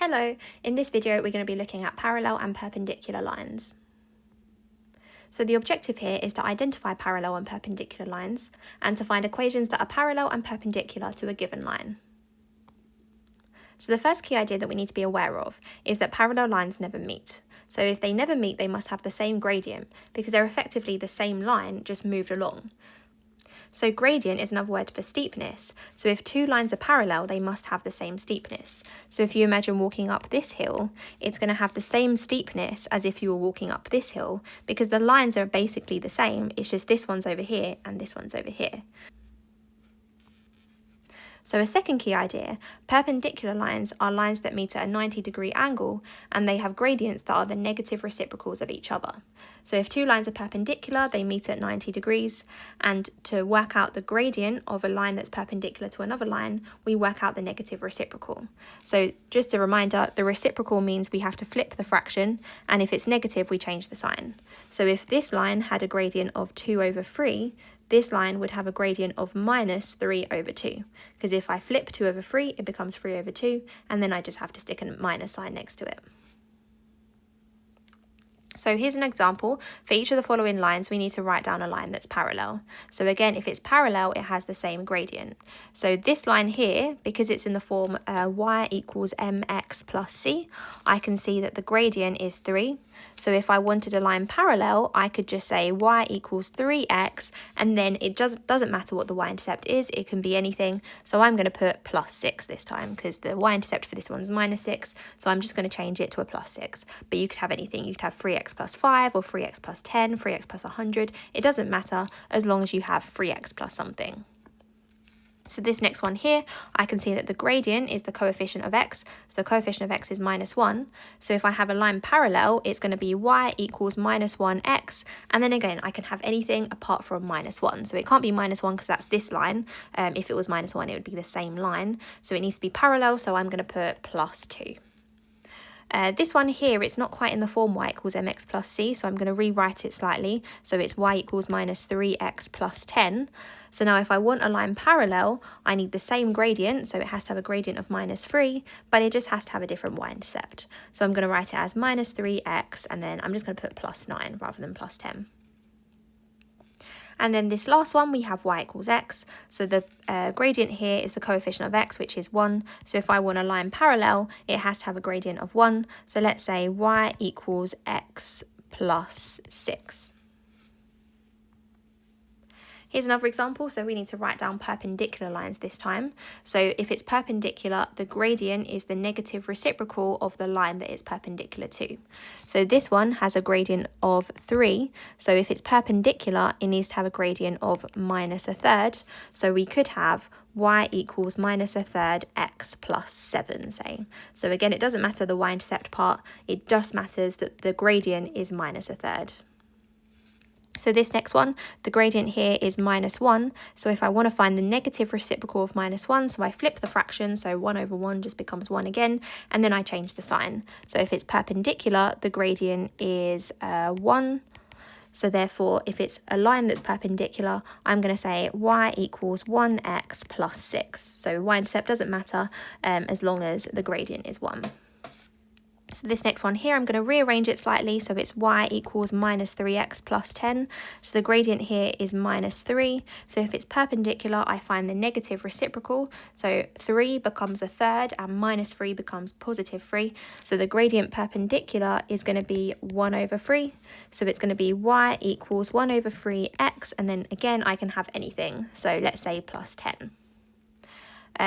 Hello, in this video we're going to be looking at parallel and perpendicular lines. So the objective here is to identify parallel and perpendicular lines and to find equations that are parallel and perpendicular to a given line. So the first key idea that we need to be aware of is that parallel lines never meet. So if they never meet, they must have the same gradient because they're effectively the same line just moved along. So gradient is another word for steepness. So if two lines are parallel, they must have the same steepness. So if you imagine walking up this hill, it's going to have the same steepness as if you were walking up this hill because the lines are basically the same. It's just this one's over here and this one's over here. So a second key idea, perpendicular lines are lines that meet at a 90-degree angle and they have gradients that are the negative reciprocals of each other. So if two lines are perpendicular, they meet at 90 degrees, and to work out the gradient of a line that's perpendicular to another line, we work out the negative reciprocal. So just a reminder, the reciprocal means we have to flip the fraction, and if it's negative, we change the sign. So if this line had a gradient of 2 over 3, this line would have a gradient of minus 3 over 2, because if I flip 2 over 3, it becomes 3 over 2, and then I just have to stick a minus sign next to it. So here's an example. For each of the following lines, we need to write down a line that's parallel. So again, if it's parallel, it has the same gradient. So this line here, because it's in the form y equals mx plus c, I can see that the gradient is 3. So if I wanted a line parallel, I could just say y equals 3x, and then it doesn't matter what the y-intercept is, it can be anything. So I'm going to put plus 6 this time, because the y-intercept for this one's minus 6, so I'm just going to change it to a plus 6. But you could have anything. You could have 3x plus 5, or 3x plus 10, 3x plus 100. It doesn't matter as long as you have 3x plus something. So this next one here, I can see that the gradient is the coefficient of x. So the coefficient of x is minus 1. So if I have a line parallel, it's going to be y equals minus 1x. And then again, I can have anything apart from minus 1. So it can't be minus 1 because that's this line. If it was minus 1, it would be the same line. So it needs to be parallel. So I'm going to put plus 2. This one here, it's not quite in the form y equals mx plus c, so I'm going to rewrite it slightly. So it's y equals minus 3x plus 10. So now if I want a line parallel, I need the same gradient, so it has to have a gradient of minus 3, but it just has to have a different y-intercept. So I'm going to write it as minus 3x, and then I'm just going to put plus 9 rather than plus 10. And then this last one, we have y equals x. So the gradient here is the coefficient of x, which is 1. So if I want a line parallel, it has to have a gradient of 1. So let's say y equals x plus 6. Here's another example. So we need to write down perpendicular lines this time. So if it's perpendicular, the gradient is the negative reciprocal of the line that it's perpendicular to. So this one has a gradient of 3. So if it's perpendicular, it needs to have a gradient of minus a third. So we could have y equals minus a third x plus 7, say. So again, it doesn't matter the y-intercept part. It just matters that the gradient is minus a third. So this next one, the gradient here is minus 1. So if I want to find the negative reciprocal of minus 1, so I flip the fraction, so 1 over 1 just becomes 1 again, and then I change the sign. So if it's perpendicular, the gradient is 1. So therefore, if it's a line that's perpendicular, I'm going to say y equals 1x plus 6. So y-intercept doesn't matter as long as the gradient is 1. So this next one here, I'm going to rearrange it slightly. So it's y equals minus 3x plus 10. So the gradient here is minus 3. So if it's perpendicular, I find the negative reciprocal. So 3 becomes a third and minus 3 becomes positive 3. So the gradient perpendicular is going to be 1 over 3. So it's going to be y equals 1 over 3x. And then again, I can have anything. So let's say plus 10.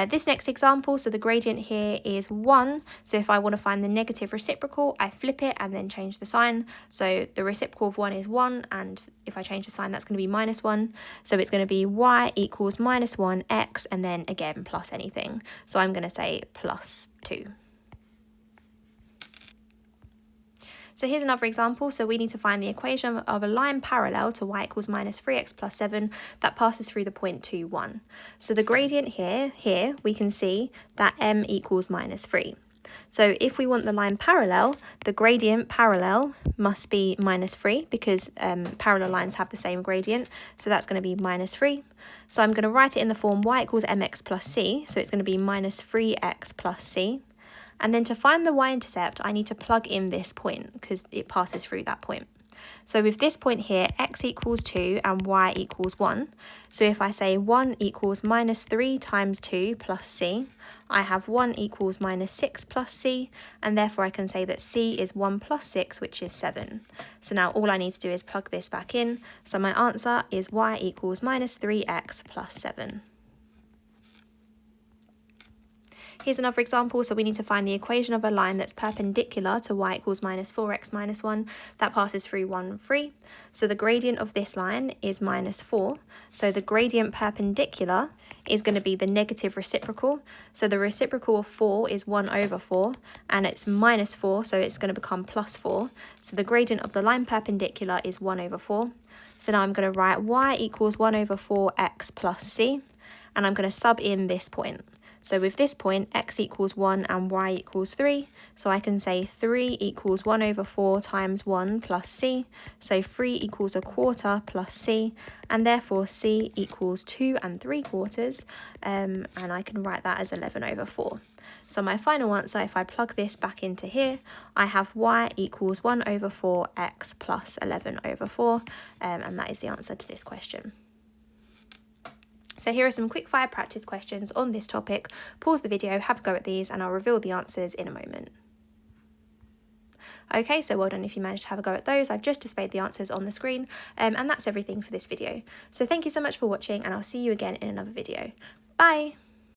This next example, so the gradient here is 1. So if I want to find the negative reciprocal, I flip it and then change the sign. So the reciprocal of 1 is 1, and if I change the sign, that's going to be minus 1. So it's going to be y equals minus 1x, and then again, plus anything. So I'm going to say plus 2. So here's another example. So we need to find the equation of a line parallel to y equals minus 3x plus 7 that passes through the point 2, 1. So the gradient here we can see that m equals minus 3. So if we want the line parallel, the gradient parallel must be minus 3 because parallel lines have the same gradient. So that's going to be minus 3. So I'm going to write it in the form y equals mx plus c. So it's going to be minus 3x plus c. And then to find the y-intercept, I need to plug in this point because it passes through that point. So with this point here, x equals 2 and y equals 1. So if I say 1 equals minus 3 times 2 plus c, I have 1 equals minus 6 plus c, and therefore I can say that c is 1 plus 6, which is 7. So now all I need to do is plug this back in. So my answer is y equals minus 3x plus 7. Here's another example. So we need to find the equation of a line that's perpendicular to y equals minus 4x minus 1 that passes through 1, 3. So the gradient of this line is minus 4. So the gradient perpendicular is going to be the negative reciprocal. So the reciprocal of 4 is 1 over 4, and it's minus 4, so it's going to become plus 4. So the gradient of the line perpendicular is 1 over 4. So now I'm going to write y equals 1 over 4x plus c, and I'm going to sub in this point. So with this point, x equals 1 and y equals 3, so I can say 3 equals 1 over 4 times 1 plus c, so 3 equals a quarter plus c, and therefore c equals 2 3/4, and I can write that as 11 over 4. So my final answer, if I plug this back into here, I have y equals 1 over 4x plus 11 over 4, and that is the answer to this question. So here are some quick fire practice questions on this topic. Pause the video, have a go at these, and I'll reveal the answers in a moment. Okay, so well done if you managed to have a go at those. I've just displayed the answers on the screen, and that's everything for this video. So thank you so much for watching, and I'll see you again in another video. Bye!